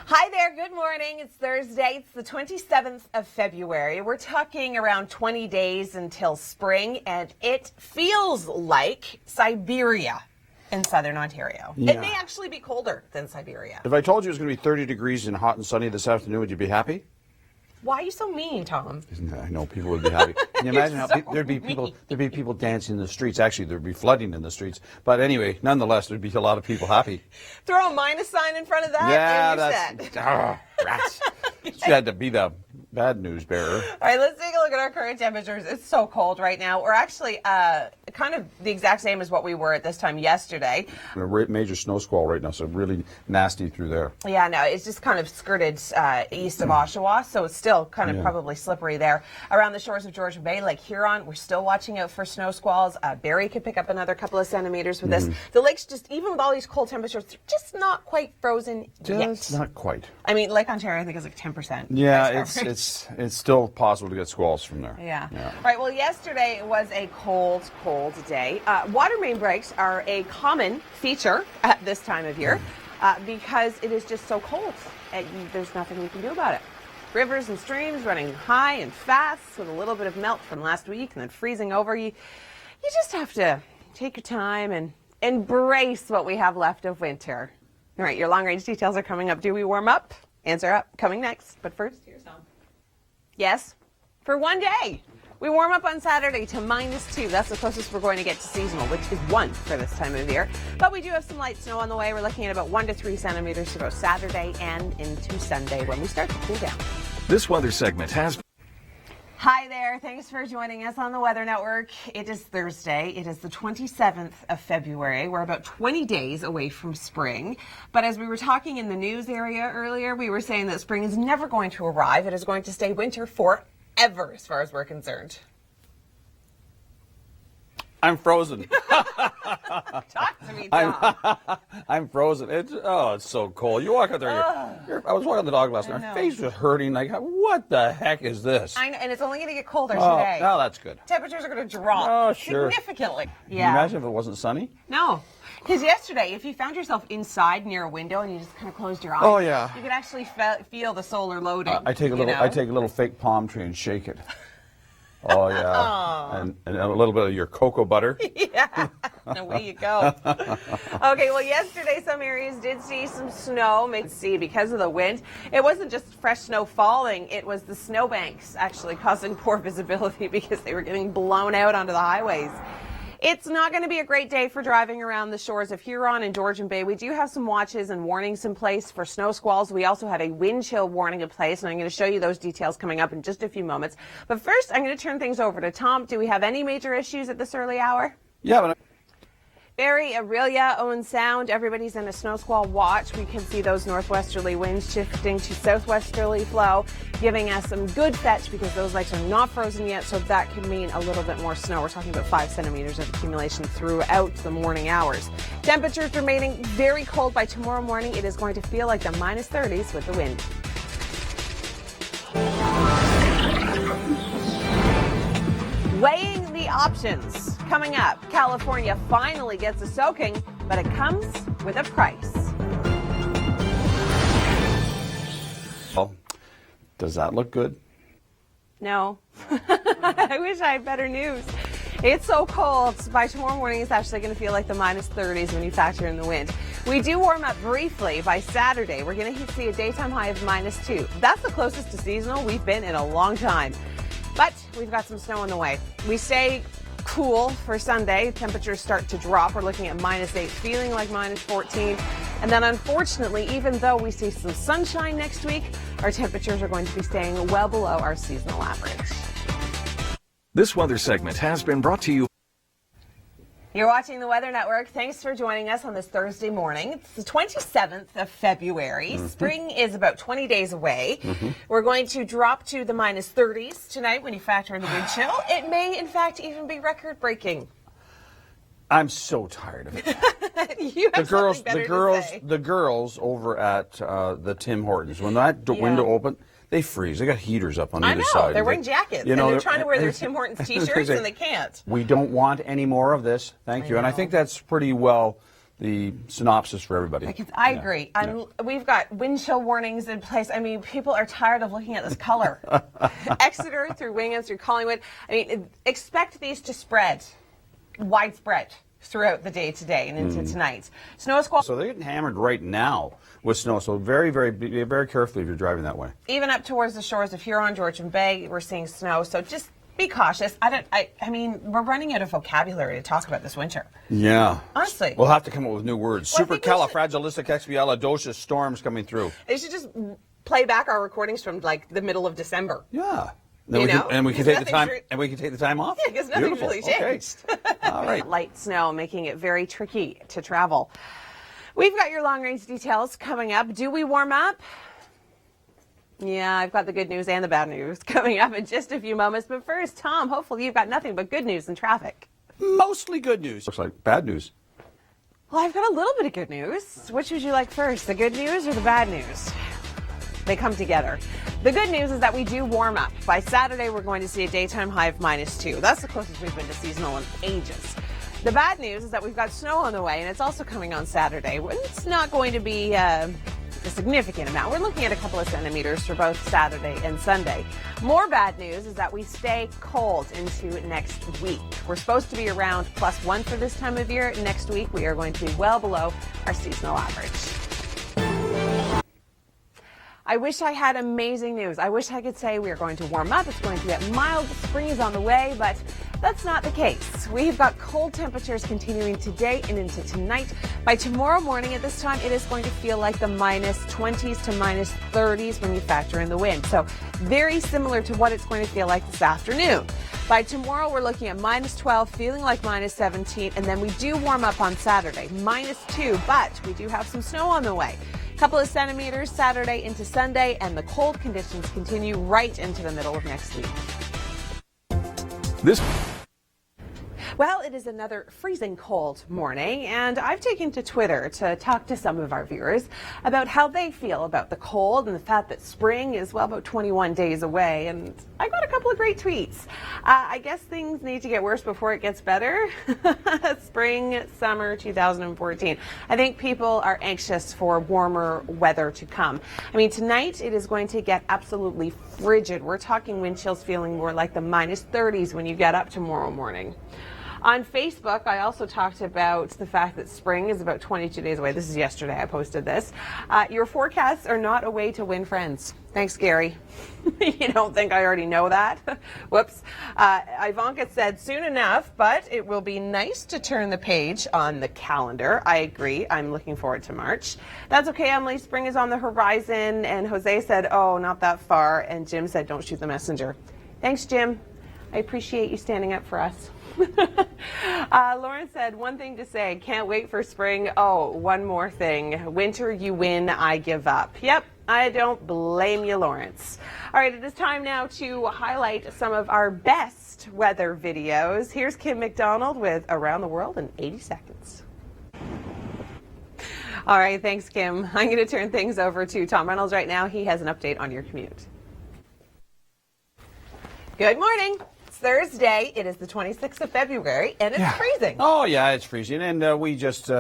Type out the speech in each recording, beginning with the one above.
Hi there, good morning. It's Thursday. It's the 27th of February. We're talking around 20 days until spring, and it feels like Siberia in southern Ontario. Yeah. It may actually be colder than Siberia. If I told you it was going to be 30 degrees and hot and sunny this afternoon, would you be happy? Why are you so mean, Tom? I know people would be happy. Can you imagine how so there'd be people dancing in the streets? Actually, there'd be flooding in the streets. But anyway, nonetheless, there'd be a lot of people happy. Throw a minus sign in front of that. Yeah, and you're that's rats. She had to be the bad news bearer. All right, let's take a look at our current temperatures. It's so cold right now. We're actually kind of the exact same as what we were at this time yesterday. A major snow squall right now, so really nasty through there. Yeah, no, it's just kind of skirted east of Oshawa, so it's still kind of probably slippery there. Around the shores of Georgian Bay, Lake Huron, we're still watching out for snow squalls. Barrie could pick up another couple of centimeters with this. The lake's just, even with all these cold temperatures, just not quite frozen yet. Not quite. I mean, Lake Ontario, I think, is like 10%. Yeah, it's still possible to get squalls from there. Yeah. All right, well, yesterday was a cold day. Water main breaks are a common feature at this time of year because it is just so cold and there's nothing we can do about it. Rivers and streams running high and fast with a little bit of melt from last week and then freezing over. You just have to take your time and embrace what we have left of winter. All right, your long-range details are coming up. Do we warm up? Answer up. Coming next. But first, here's Tom. Yes, for one day. We warm up on Saturday to -2. That's the closest we're going to get to seasonal, which is 1 for this time of year. But we do have some light snow on the way. We're looking at about 1 to 3 centimeters to go Saturday and into Sunday when we start to cool down. This weather segment has... Hi there. Thanks for joining us on the Weather Network. It is Thursday. It is the 27th of February. We're about 20 days away from spring. But as we were talking in the news area earlier, we were saying that spring is never going to arrive. It is going to stay winter forever, as far as we're concerned. I'm frozen. Talk to me, Tom. I'm frozen. It's so cold. You walk out there. I was walking the dog last night. My face was hurting. Like, what the heck is this? I know, and it's only going to get colder today. Oh, that's good. Temperatures are going to drop sure. significantly. Can you imagine if it wasn't sunny? No. Because yesterday, if you found yourself inside near a window and you just kind of closed your eyes, you could actually feel the solar loading. I take a little fake palm tree and shake it. Oh, yeah. And a little bit of your cocoa butter. Yeah. Away you go. Okay, well, yesterday some areas did see some snow. Because of the wind. It wasn't just fresh snow falling. It was the snowbanks actually causing poor visibility because they were getting blown out onto the highways. It's not going to be a great day for driving around the shores of Huron and Georgian Bay. We do have some watches and warnings in place for snow squalls. We also have a wind chill warning in place, and I'm going to show you those details coming up in just a few moments. But first, I'm going to turn things over to Tom. Do we have any major issues at this early hour? Yeah, but... Barrie, Aurelia, Owen Sound, everybody's in a snow squall watch. We can see those northwesterly winds shifting to southwesterly flow, giving us some good fetch because those lakes are not frozen yet, so that could mean a little bit more snow. We're talking about 5 centimeters of accumulation throughout the morning hours. Temperatures remaining very cold by tomorrow morning. It is going to feel like the -30s with the wind. Weighing the options. Coming up, California finally gets a soaking, but it comes with a price. Well, does that look good? No. I wish I had better news. It's so cold. By tomorrow morning, it's actually going to feel like the -30s when you factor in the wind. We do warm up briefly by Saturday. We're going to see a daytime high of -2. That's the closest to seasonal we've been in a long time. But we've got some snow on the way. We stay cool for Sunday. Temperatures start to drop. We're looking at -8, feeling like -14. And then unfortunately, even though we see some sunshine next week, our temperatures are going to be staying well below our seasonal average. This weather segment has been brought to you. You're watching the Weather Network. Thanks for joining us on this Thursday morning. It's the 27th of February. Spring is about 20 days away. We're going to drop to the -30s tonight when you factor in the wind chill. It may, in fact, even be record-breaking. I'm so tired of it. You have the girls over at the Tim Hortons, when that window opened, they freeze. They got heaters up on either side. I know. They're wearing jackets. And they're trying to wear their Tim Hortons T-shirts, and they can't. We don't want any more of this. Thank you. And I think that's pretty well the synopsis for everybody. I agree. We've got wind chill warnings in place. I mean, people are tired of looking at this color. Exeter through Wingham through Collingwood. I mean, expect these to spread widespread throughout the day today and into tonight. Snow squall. So they're getting hammered right now with snow. So be very careful if you're driving that way. Even up towards the shores of Huron, Georgian Bay, we're seeing snow. So just be cautious. I mean, we're running out of vocabulary to talk about this winter. Yeah. Honestly. We'll have to come up with new words. Supercalifragilisticexpialidocious storms coming through. They should just play back our recordings from like the middle of December. Yeah. Then we can take the time off. Yeah, because nothing's really changed. Okay. All right. Light snow making it very tricky to travel. We've got your long range details coming up. Do we warm up? Yeah, I've got the good news and the bad news coming up in just a few moments. But first, Tom, hopefully you've got nothing but good news in traffic. Mostly good news. Looks like bad news. Well, I've got a little bit of good news. Which would you like first, the good news or the bad news? They come together. The good news is that we do warm up. By Saturday, we're going to see a daytime high of -2. That's the closest we've been to seasonal in ages. The bad news is that we've got snow on the way, and it's also coming on Saturday. It's not going to be a significant amount. We're looking at a couple of centimeters for both Saturday and Sunday. More bad news is that we stay cold into next week. We're supposed to be around +1 for this time of year. Next week, we are going to be well below our seasonal average. I wish I had amazing news. I wish I could say we are going to warm up. It's going to get mild. Spring is on the way, but that's not the case. We've got cold temperatures continuing today and into tonight. By tomorrow morning at this time, it is going to feel like the -20s to -30s when you factor in the wind. So very similar to what it's going to feel like this afternoon. By tomorrow, we're looking at -12, feeling like -17, and then we do warm up on Saturday, -2, but we do have some snow on the way. Couple of centimeters Saturday into Sunday, and the cold conditions continue right into the middle of next week. Well, it is another freezing cold morning, and I've taken to Twitter to talk to some of our viewers about how they feel about the cold and the fact that spring is, well, about 21 days away, and I got a couple of great tweets. I guess things need to get worse before it gets better. Spring, summer 2014. I think people are anxious for warmer weather to come. I mean, tonight it is going to get absolutely frigid. We're talking wind chills feeling more like the -30s when you get up tomorrow morning. On Facebook, I also talked about the fact that spring is about 22 days away. This is yesterday. I posted this. Your forecasts are not a way to win friends. Thanks, Gary. You don't think I already know that? Whoops. Ivanka said soon enough, but it will be nice to turn the page on the calendar. I agree. I'm looking forward to March. That's okay, Emily. Spring is on the horizon. And Jose said, oh, not that far. And Jim said, don't shoot the messenger. Thanks, Jim. I appreciate you standing up for us. Lauren said, one thing to say, can't wait for spring. Oh, one more thing. Winter, you win, I give up. Yep, I don't blame you, Lawrence. All right, it is time now to highlight some of our best weather videos. Here's Kim McDonald with Around the World in 80 seconds. All right, thanks, Kim. I'm going to turn things over to Tom Reynolds right now. He has an update on your commute. Good morning. Thursday. It is the 26th of February, and it's freezing. Oh, yeah, it's freezing, and we just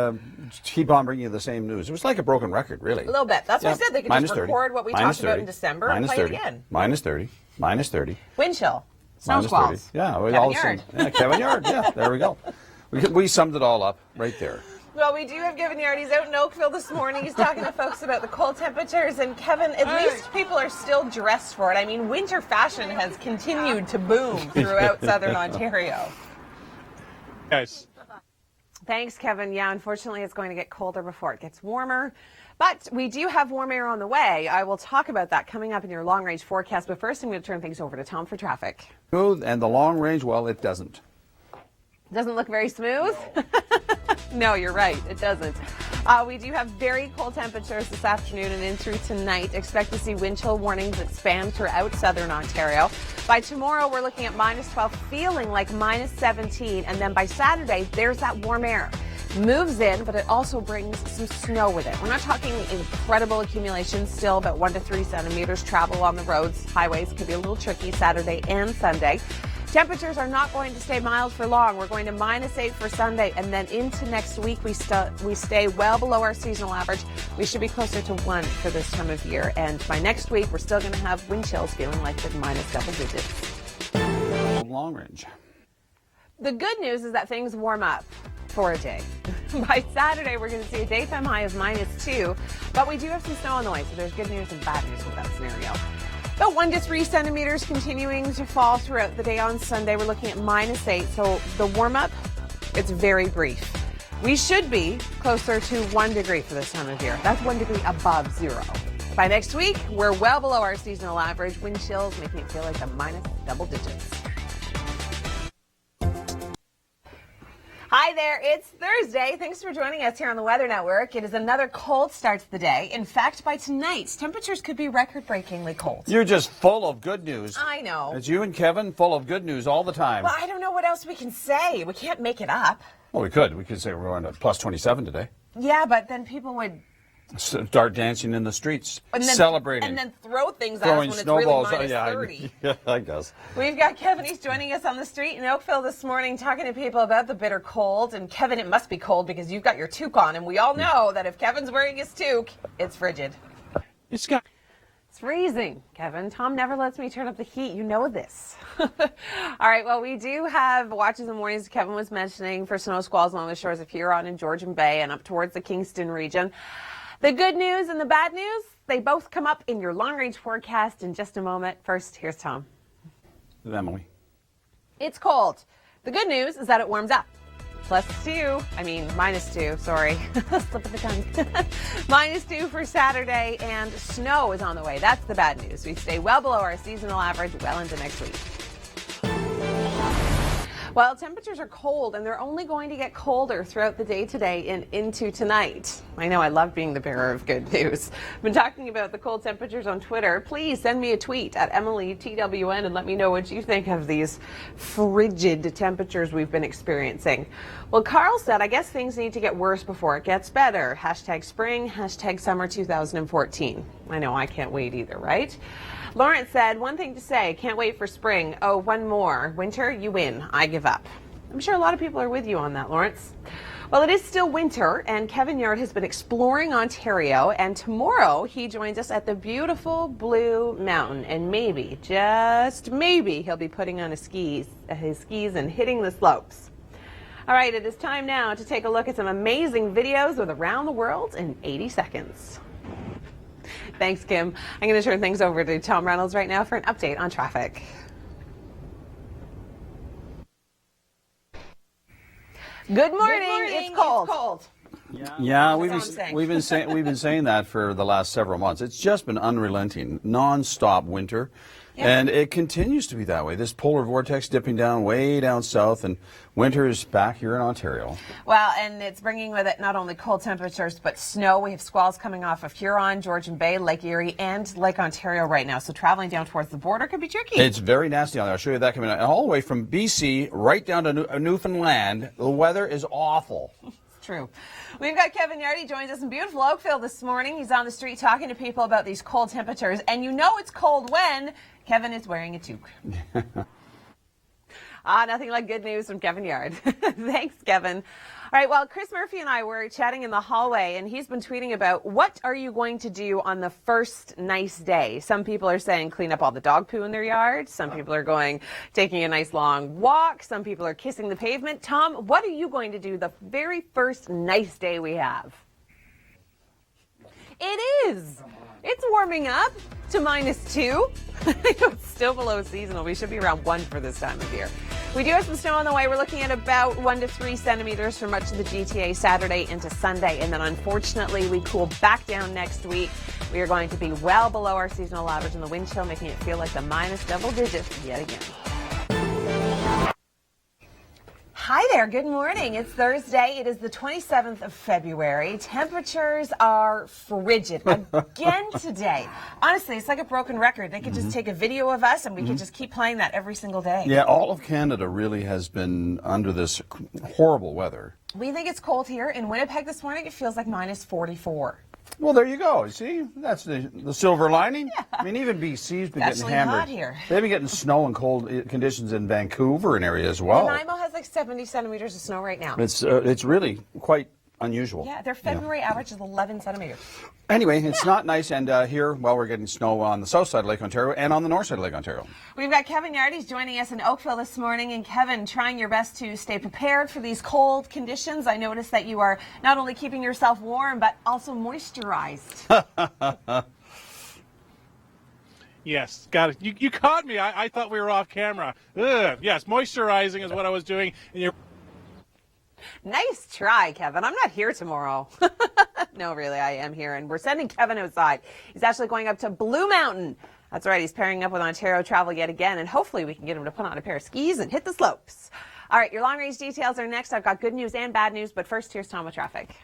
keep on bringing you the same news. It was like a broken record, really. A little bit. That's why I said they could just record what we talked about in December and play it again. -30, -30. Wind chill. Snow squalls. Yeah, Kevin Yard. Kevin Yard. Yeah, there we go. We summed it all up right there. Well, we do have Kevin Yard. He's out in Oakville this morning. He's talking to folks about the cold temperatures. And Kevin, at least people are still dressed for it. I mean, winter fashion has continued to boom throughout southern Ontario. Guys. Thanks, Kevin. Yeah, unfortunately, it's going to get colder before it gets warmer. But we do have warm air on the way. I will talk about that coming up in your long-range forecast. But first, I'm going to turn things over to Tom for traffic. Smooth, and the long range, well, it doesn't. Doesn't look very smooth? No, you're right. It doesn't. We do have very cold temperatures this afternoon and in through tonight. Expect to see wind chill warnings expand throughout southern Ontario. By tomorrow, we're looking at -12, feeling like -17. And then by Saturday, there's that warm air. Moves in, but it also brings some snow with it. We're not talking incredible accumulation, still about 1 to 3 centimeters. Travel on the roads, highways could be a little tricky Saturday and Sunday. Temperatures are not going to stay mild for long. We're going to -8 for Sunday, and then into next week we stay well below our seasonal average. We should be closer to 1 for this time of year, and by next week we're still going to have wind chills feeling like the minus double digits. Long range. The good news is that things warm up for a day. By Saturday, we're going to see a daytime high of -2, but we do have some snow on the way, so there's good news and bad news with that scenario. About 1 to 3 centimeters continuing to fall throughout the day on Sunday. We're looking at -8, so the warm-up, it's very brief. We should be closer to 1 degree for this time of year. That's 1 degree above 0. By next week, we're well below our seasonal average. Wind chills making it feel like the minus double digits. Hi there, it's Thursday. Thanks for joining us here on the Weather Network. It is another cold start to the day. In fact, by tonight, temperatures could be record-breakingly cold. You're just full of good news. I know. It's you and Kevin, full of good news all the time. Well, I don't know what else we can say. We can't make it up. Well, we could. We could say we're going to plus 27 today. Yeah, but then people would Start dancing in the streets, and then, celebrating. And then throw things at us throwing when snowballs. it's really -30. Yeah, I guess. We've got Kevin. He's joining us on the street in Oakville this morning talking to people about the bitter cold. And Kevin, it must be cold because you've got your toque on. And we all know that if Kevin's wearing his toque, it's frigid. It's freezing, Kevin. Tom never lets me turn up the heat. You know this. All right, well, we do have watches and warnings Kevin was mentioning for snow squalls along the shores of Huron and Georgian Bay and up towards the Kingston region. The good news and the bad news, they both come up in your long-range forecast in just a moment. First, here's Tom. Emily. It's cold. The good news is that it warms up. -2, sorry. Slip of the tongue. -2 for Saturday, and snow is on the way. That's the bad news. We stay well below our seasonal average well into next week. Well, temperatures are cold, and they're only going to get colder throughout the day today and into tonight. I know I love being the bearer of good news. I've been talking about the cold temperatures on Twitter. Please send me a tweet at EmilyTWN and let me know what you think of these frigid temperatures we've been experiencing. Well, Carl said, I guess things need to get worse before it gets better. #spring, #summer 2014. I know, I can't wait either, right? Lawrence said, one thing to say, can't wait for spring. Oh, one more. Winter, you win. I give up. I'm sure a lot of people are with you on that, Lawrence. Well, it is still winter, and Kevin Yard has been exploring Ontario, and tomorrow he joins us at the beautiful Blue Mountain, and maybe, just maybe, he'll be putting on his skis and hitting the slopes. All right, it is time now to take a look at some amazing videos of around the world in 80 seconds. Thanks, Kim. I'm going to turn things over to Tom Reynolds right now for an update on traffic. Good morning. It's cold. Yeah, we've been saying that for the last several months. It's just been unrelenting, non-stop winter. Yeah. And it continues to be that way. This polar vortex dipping down way down south, and winter is back here in Ontario. Well, and it's bringing with it not only cold temperatures, but snow. We have squalls coming off of Huron, Georgian Bay, Lake Erie, and Lake Ontario right now. So traveling down towards the border could be tricky. It's very nasty out there. I'll show you that coming out. All the way from BC right down to Newfoundland, the weather is awful. True. We've got Kevin Yard. He joins us in beautiful Oakville this morning. He's on the street talking to people about these cold temperatures. And you know it's cold when Kevin is wearing a toque. Nothing like good news from Kevin Yard. Thanks, Kevin. All right, well, Chris Murphy and I were chatting in the hallway, and he's been tweeting about what are you going to do on the first nice day. Some people are saying clean up all the dog poo in their yard. Some people are taking a nice long walk. Some people are kissing the pavement. Tom, what are you going to do the very first nice day we have? It is. It's warming up to -2. It's still below seasonal. We should be around 1 for this time of year. We do have some snow on the way. We're looking at about 1 to 3 centimeters for much of the GTA Saturday into Sunday. And then unfortunately, we cool back down next week. We are going to be well below our seasonal average in the wind chill, making it feel like the minus double digits yet again. Hi there. Good morning. It's Thursday. It is the 27th of February. Temperatures are frigid again today. Honestly, it's like a broken record. They could just take a video of us and we could just keep playing that every single day. Yeah, all of Canada really has been under this horrible weather. We think it's cold here. In Winnipeg this morning, it feels like -44. Well, there you go. See, that's the silver lining. Yeah. I mean, even BC's been getting hammered. Hot here. They've been getting snow and cold conditions in Vancouver and area as well. Nanaimo has like 70 centimeters of snow right now. It's really quite unusual. Yeah, their February average is 11 centimeters. Anyway, it's not nice, and here, well, we're getting snow on the south side of Lake Ontario and on the north side of Lake Ontario. We've got Kevin Yardy's joining us in Oakville this morning, and Kevin, trying your best to stay prepared for these cold conditions. I noticed that you are not only keeping yourself warm, but also moisturized. Yes, got it. You caught me. I thought we were off camera. Ugh. Yes, moisturizing is what I was doing. And you're Nice try, Kevin. I'm not here tomorrow. No, really, I am here, and we're sending Kevin outside. He's actually going up to Blue Mountain. That's right, he's pairing up with Ontario Travel yet again, and hopefully we can get him to put on a pair of skis and hit the slopes. All right, your long-range details are next. I've got good news and bad news, but first, here's Tom with traffic.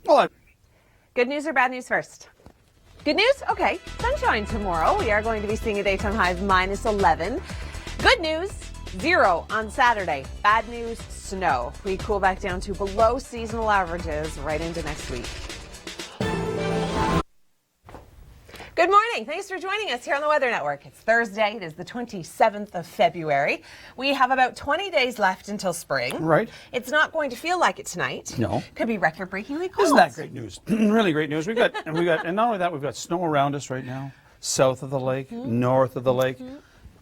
Well, Good news or bad news first? Good news? Okay, sunshine tomorrow. We are going to be seeing a daytime high of -11. Good news, 0 on Saturday. Bad news, snow. We cool back down to below seasonal averages right into next week. Good morning. Thanks for joining us here on the Weather Network. It's Thursday. It is the 27th of February. We have about 20 days left until spring. Right. It's not going to feel like it tonight. No. Could be record-breakingly cold. isn't that great news? Really great news. And not only that, we've got snow around us right now, south of the lake, north of the lake,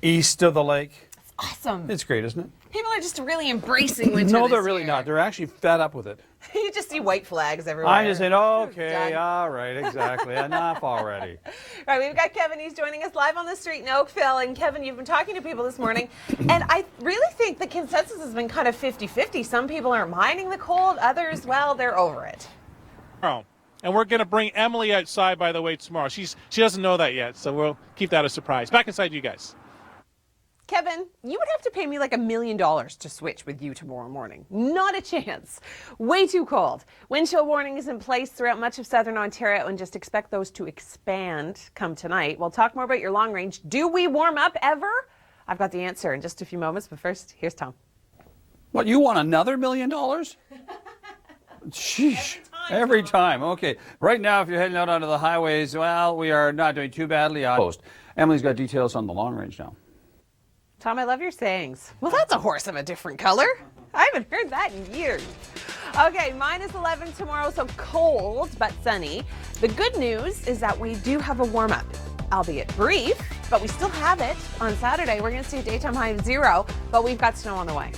east of the lake. Awesome. It's great, isn't it? People are just really embracing winter. No, they're this really year. not. They're actually fed up with it. You just see white flags everywhere. I'm just saying, okay, Done. all right, exactly. Enough already. All right, we've got Kevin. He's joining us live on the street in Oakville. And Kevin, you've been talking to people this morning, and I really think the consensus has been kind of 50-50. Some people aren't minding the cold. Others, well, they're over it. tomorrow. And we're going to bring Emily outside, by the way, tomorrow. She doesn't know that yet, so we'll keep that a surprise. Back inside you guys. Kevin, you would have to pay me like $1 million to switch with you tomorrow morning. Not a chance. Way too cold. Wind chill warning is in place throughout much of southern Ontario, and just expect those to expand come tonight. We'll talk more about your long range. Do we warm up ever? I've got the answer in just a few moments, but first, here's Tom. What, you want another $1 million? Sheesh. Every time. Okay. Right now, if you're heading out onto the highways, well, we are not doing too badly. Emily's got details on the long range now. Tom, I love your sayings. Well, that's a horse of a different color. I haven't heard that in years. Okay, -11 tomorrow, so cold but sunny. The good news is that we do have a warm-up, albeit brief, but we still have it. On Saturday, we're going to see a daytime high of 0, but we've got snow on the way.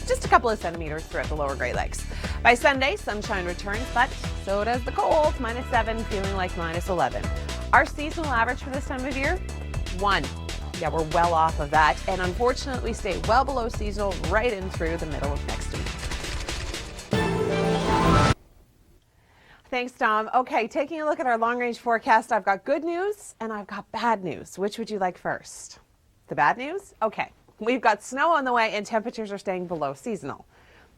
Just a couple of centimeters throughout the lower Great Lakes. By Sunday, sunshine returns, but so does the cold. -7, feeling like -11. Our seasonal average for this time of year, 1. Yeah, we're well off of that, and unfortunately stay well below seasonal right in through the middle of next week. Thanks, Tom. Okay, taking a look at our long-range forecast, I've got good news and I've got bad news. Which would you like first? The bad news? Okay, we've got snow on the way and temperatures are staying below seasonal.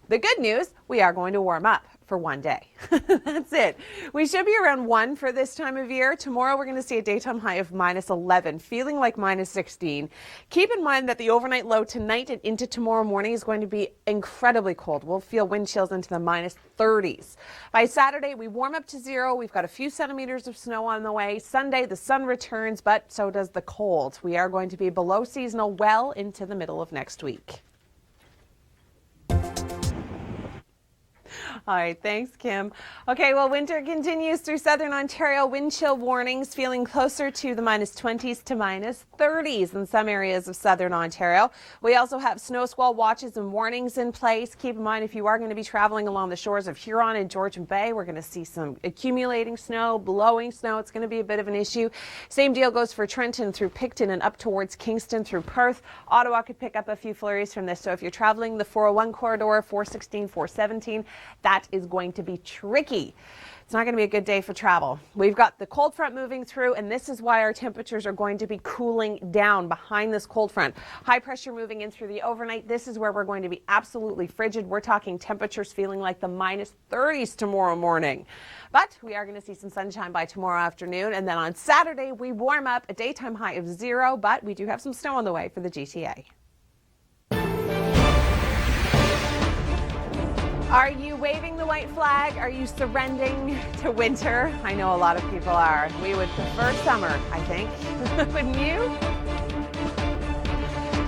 The good news, we are going to warm up for one day. That's it. We should be around 1 for this time of year. Tomorrow we're going to see a daytime high of -11, feeling like -16. Keep in mind that the overnight low tonight and into tomorrow morning is going to be incredibly cold. We'll feel wind chills into the -30s. By Saturday, we warm up to 0. We've got a few centimeters of snow on the way. Sunday, the sun returns, but so does the cold. We are going to be below seasonal well into the middle of next week. All right, thanks, Kim. Okay, well, winter continues through southern Ontario. Wind chill warnings feeling closer to the -20s to -30s in some areas of southern Ontario. We also have snow squall watches and warnings in place. Keep in mind, if you are going to be traveling along the shores of Huron and Georgian Bay, we're going to see some accumulating snow, blowing snow. It's going to be a bit of an issue. Same deal goes for Trenton through Picton and up towards Kingston through Perth. Ottawa could pick up a few flurries from this. So if you're traveling the 401 corridor, 416, 417, that is going to be tricky. It's not going to be a good day for travel. We've got the cold front moving through, and this is why our temperatures are going to be cooling down behind this cold front. High pressure moving in through the overnight. This is where we're going to be absolutely frigid. We're talking temperatures feeling like the -30s tomorrow morning. But we are going to see some sunshine by tomorrow afternoon, and then on Saturday we warm up, a daytime high of 0, but we do have some snow on the way for the GTA. Are you waving the white flag? Are you surrendering to winter? I know a lot of people are. We would prefer summer, I think. Wouldn't you?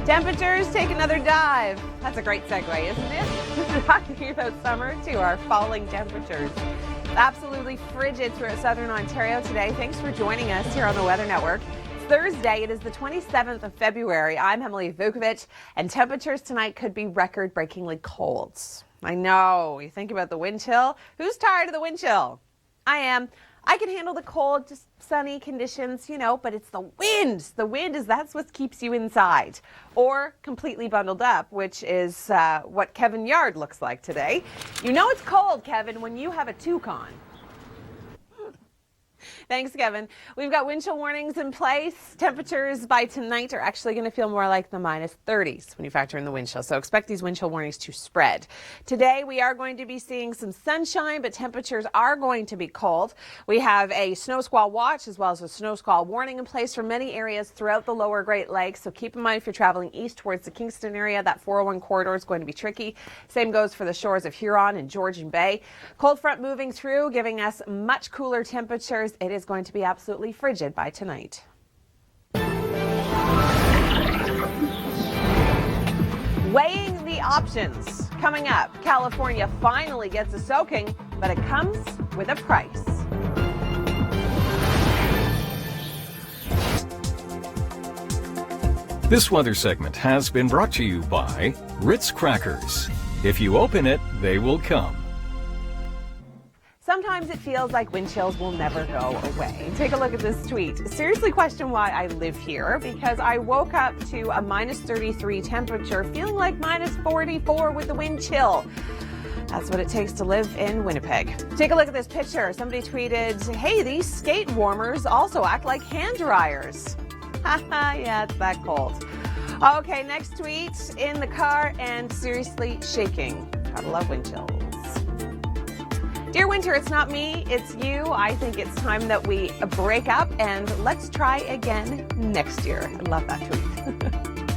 Temperatures take another dive. That's a great segue, isn't it? Talking about summer to our falling temperatures. It's absolutely frigid throughout southern Ontario today. Thanks for joining us here on the Weather Network. It's Thursday. It is the 27th of February. I'm Emily Vukovic, and temperatures tonight could be record-breakingly cold. I know. You think about the wind chill. Who's tired of the wind chill? I am. I can handle the cold, just sunny conditions, but it's the wind. The wind that's what keeps you inside or completely bundled up, which is what Kevin Yard looks like today. You know it's cold, Kevin, when you have a toque on. Thanks, Kevin. We've got wind chill warnings in place. Temperatures by tonight are actually going to feel more like the minus 30s when you factor in the wind chill. So expect these wind chill warnings to spread. Today, we are going to be seeing some sunshine, but temperatures are going to be cold. We have a snow squall watch as well as a snow squall warning in place for many areas throughout the lower Great Lakes. So keep in mind if you're traveling east towards the Kingston area, that 401 corridor is going to be tricky. Same goes for the shores of Huron and Georgian Bay. Cold front moving through, giving us much cooler temperatures. It is going to be absolutely frigid by tonight. Weighing the options. Coming up, California finally gets a soaking, but it comes with a price. This weather segment has been brought to you by Ritz Crackers. If you open it, they will come. Sometimes it feels like wind chills will never go away. Take a look at this tweet. Seriously question why I live here, because I woke up to a minus 33 temperature, feeling like minus 44 with the wind chill. That's what it takes to live in Winnipeg. Take a look at this picture. Somebody tweeted, hey, these skate warmers also act like hand dryers. Haha, yeah, it's that cold. Okay, next tweet, in the car and seriously shaking. Gotta love wind chills. Dear winter, it's not me, it's you. I think it's time that we break up and let's try again next year. I love that tweet.